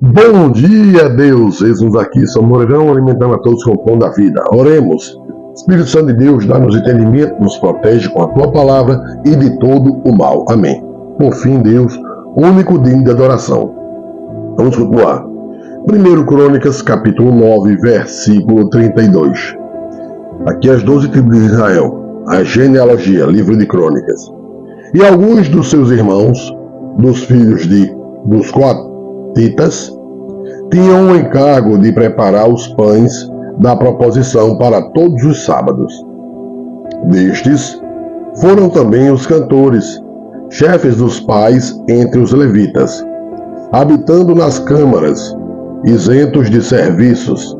Bom dia, Deus! Eis-nos aqui, São Moreirão, alimentando a todos com o pão da vida. Oremos. Espírito Santo de Deus, dá-nos entendimento, nos protege com a Tua palavra e de todo o mal. Amém. Por fim, Deus, único digno de adoração. Vamos continuar. 1 Crônicas, capítulo 9, versículo 32. Aqui as 12 tribos de Israel, a genealogia, livro de Crônicas. E alguns dos seus irmãos, dos filhos dos coatitas, tinham o encargo de preparar os pães da proposição para todos os sábados. Destes foram também os cantores, chefes dos pais entre os levitas, habitando nas câmaras, isentos de serviços,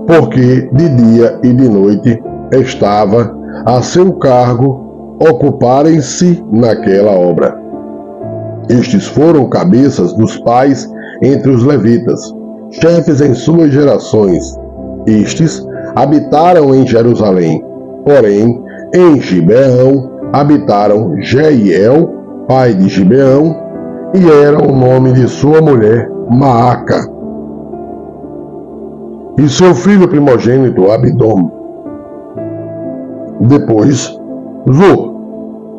porque de dia e de noite estava a seu cargo ocuparem-se naquela obra. Estes foram cabeças dos pais entre os levitas, chefes em suas gerações. Estes habitaram em Jerusalém, porém em Gibeão habitaram Jeiel, pai de Gibeão, e era o nome de sua mulher Maaca, e seu filho primogênito Abidom. Depois Zur,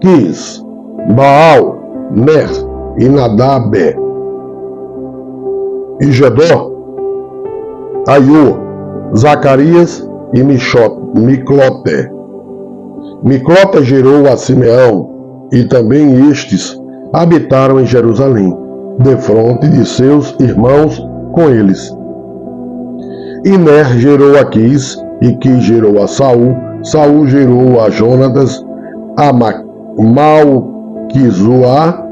Quis, Baal, Ner e Nadab, e Gedor, Aiô, Zacarias e Miclote. Miclote gerou a Simeão, e também estes habitaram em Jerusalém, defronte de seus irmãos com eles. E Ner gerou a Quis, e Quis gerou a Saul, Saul gerou a Jonatas, a Malquizuá,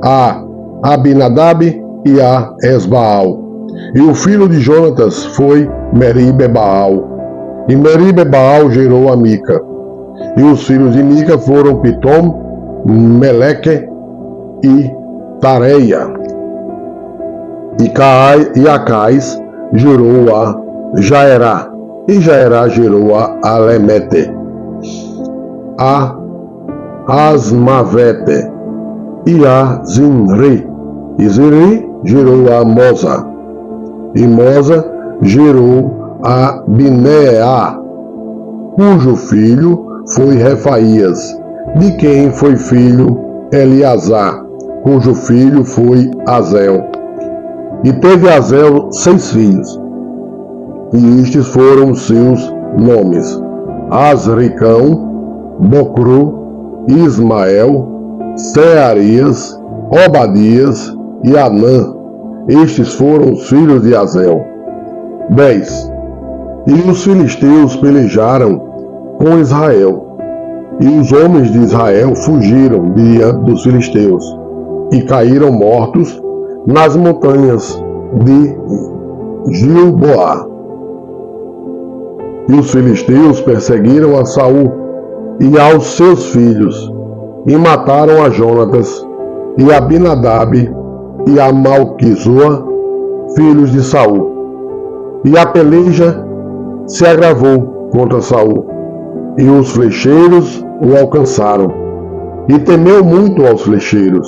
a Abinadab e a Esbaal. E o filho de Jonatas foi Meribe-Baal. E Meribe-Baal gerou a Mica. E os filhos de Mica foram Pitom, Meleque e Tareia. E Acais gerou a Jaerá. E Jaerá gerou a Alemete, a Asmavete e a Zinri. E Zinri gerou a Moza. E Moza gerou a Bineá, cujo filho foi Refaías, de quem foi filho Eleazar, cujo filho foi Azel. E teve Azel 6 filhos, e estes foram os seus nomes: Azricão, Bocru, Ismael, Searias, Obadias e Anã. Estes foram os filhos de Azel. 10. E os filisteus pelejaram com Israel, e os homens de Israel fugiram diante dos filisteus, e caíram mortos nas montanhas de Gilboá. E os filisteus perseguiram a Saul e aos seus filhos, e mataram a Jonatas e a Abinadab e a Malquizua, filhos de Saul. E a peleja se agravou contra Saul, e os flecheiros o alcançaram, e temeu muito aos flecheiros.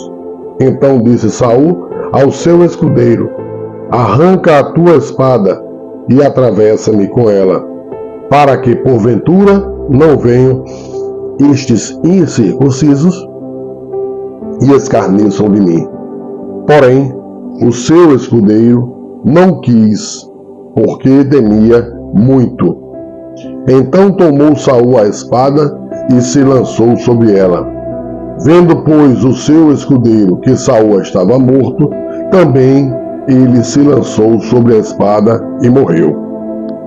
Então disse Saul ao seu escudeiro: arranca a tua espada e atravessa-me com ela, para que porventura não venham estes incircuncisos e escarneçam de mim. Porém, o seu escudeiro não quis, porque temia muito. Então tomou Saul a espada e se lançou sobre ela. Vendo, pois, o seu escudeiro que Saul estava morto, também ele se lançou sobre a espada e morreu.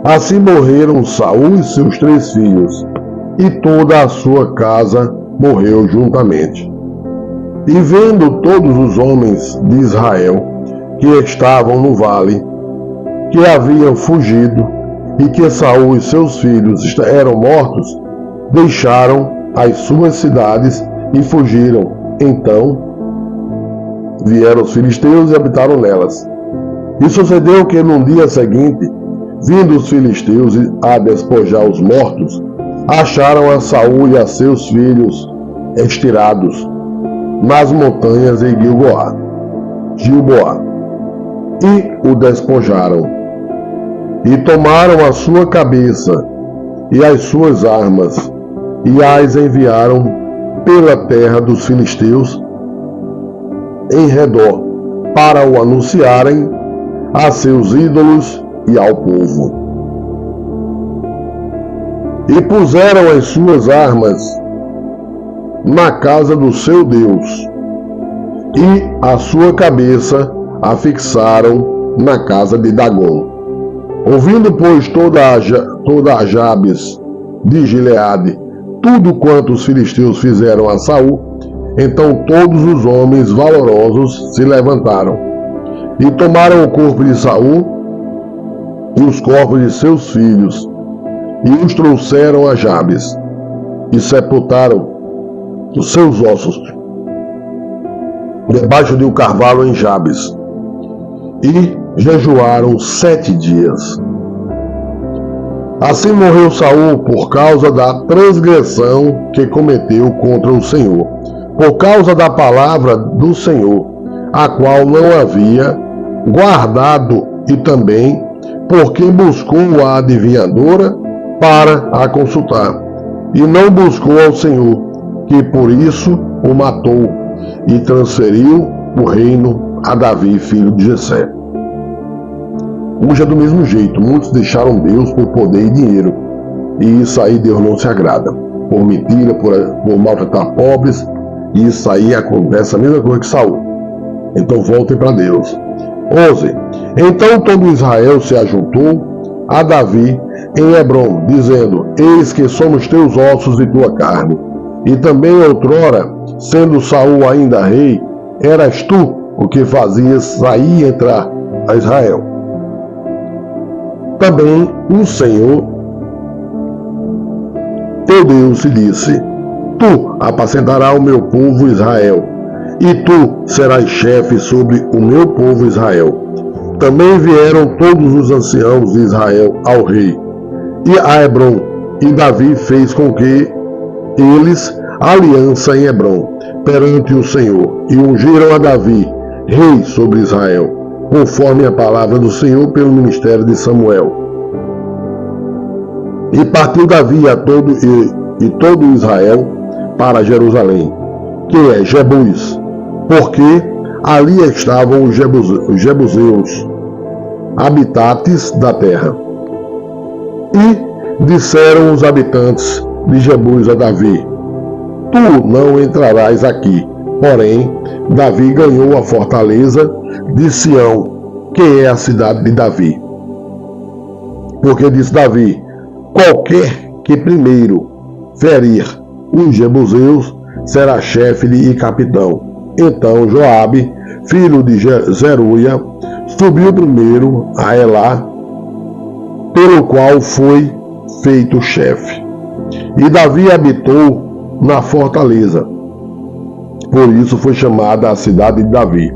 Assim morreram Saul e seus 3 filhos, e toda a sua casa morreu juntamente. E vendo todos os homens de Israel que estavam no vale, que haviam fugido, e que Saul e seus filhos eram mortos, deixaram as suas cidades e fugiram. Então vieram os filisteus e habitaram nelas. E sucedeu que no dia seguinte, vindo os filisteus a despojar os mortos, acharam a Saul e a seus filhos estirados nas montanhas em Gilboá. e o despojaram. E tomaram a sua cabeça e as suas armas, e as enviaram pela terra dos filisteus em redor, para o anunciarem a seus ídolos e ao povo. E puseram as suas armas na casa do seu Deus, e a sua cabeça a fixaram na casa de Dagom. Ouvindo, pois, toda a Jabes de Gileade tudo quanto os filisteus fizeram a Saul, então todos os homens valorosos se levantaram e tomaram o corpo de Saul e os corpos de seus filhos e os trouxeram a Jabes e sepultaram os seus ossos debaixo de um carvalho em Jabes e jejuaram 7 dias. Assim morreu Saul por causa da transgressão que cometeu contra o Senhor, por causa da palavra do Senhor, a qual não havia guardado, e também porque buscou a adivinhadora para a consultar, e não buscou ao Senhor, que por isso o matou, e transferiu o reino a Davi, filho de Jessé. Hoje é do mesmo jeito, muitos deixaram Deus por poder e dinheiro, e isso aí Deus não se agrada, por mentira, por maltratar pobres, e isso aí acontece a mesma coisa que Saul. Então voltem para Deus. 11. Então todo Israel se ajuntou a Davi em Hebrom, dizendo: Eis que somos teus ossos e tua carne. E também outrora, sendo Saul ainda rei, eras tu o que fazias sair e entrar a Israel. Também o Senhor, teu Deus, lhe disse: Tu apacentarás o meu povo Israel, e tu serás chefe sobre o meu povo Israel. Também vieram todos os anciãos de Israel ao rei e a Hebrom, e Davi fez com que eles aliança em Hebrom perante o Senhor, e ungiram a Davi rei sobre Israel, conforme a palavra do Senhor pelo ministério de Samuel. E partiu Davi e todo Israel para Jerusalém, que é Jebus, porque ali estavam os jebuseus, habitantes da terra. E disseram os habitantes de Jebus a Davi: Tu não entrarás aqui. Porém, Davi ganhou a fortaleza de Sião, que é a cidade de Davi. Porque disse Davi: Qualquer que primeiro ferir os jebuseus será chefe e capitão. Então Joabe, filho de Zeruia, subiu primeiro a Elá, pelo qual foi feito chefe. E Davi habitou na fortaleza. Por isso foi chamada a cidade de Davi.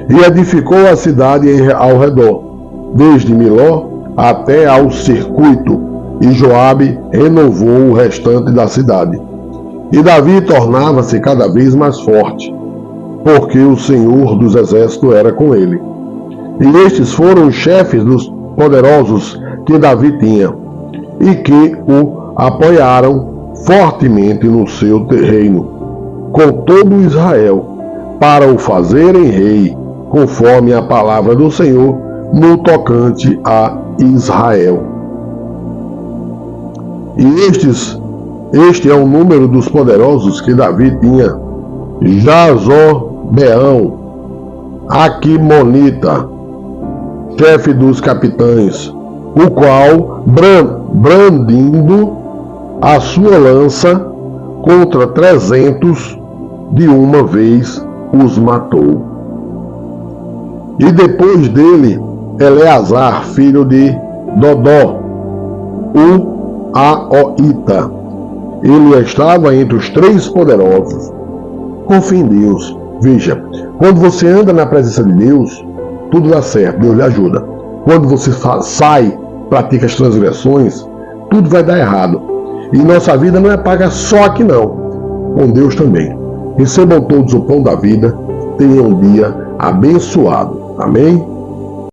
E edificou a cidade ao redor, desde Miló até ao circuito, e Joabe renovou o restante da cidade. E Davi tornava-se cada vez mais forte, porque o Senhor dos exércitos era com ele. E estes foram os chefes dos poderosos que Davi tinha, e que o apoiaram fortemente no seu reino, com todo Israel, para o fazerem rei, conforme a palavra do Senhor, no tocante a Israel. E este é o número dos poderosos que Davi tinha: Jazobeão, Aquimonita, chefe dos capitães, o qual, brandindo a sua lança contra 300, de uma vez os matou. E depois dele, Eleazar, filho de Dodó, o Aoita. Ele estava entre os 3 poderosos. Confie em Deus. Veja, quando você anda na presença de Deus, tudo dá certo, Deus lhe ajuda. Quando você sai, pratica as transgressões, tudo vai dar errado. E nossa vida não é paga só aqui não, com Deus também. Recebam todos o pão da vida, tenham um dia abençoado. Amém?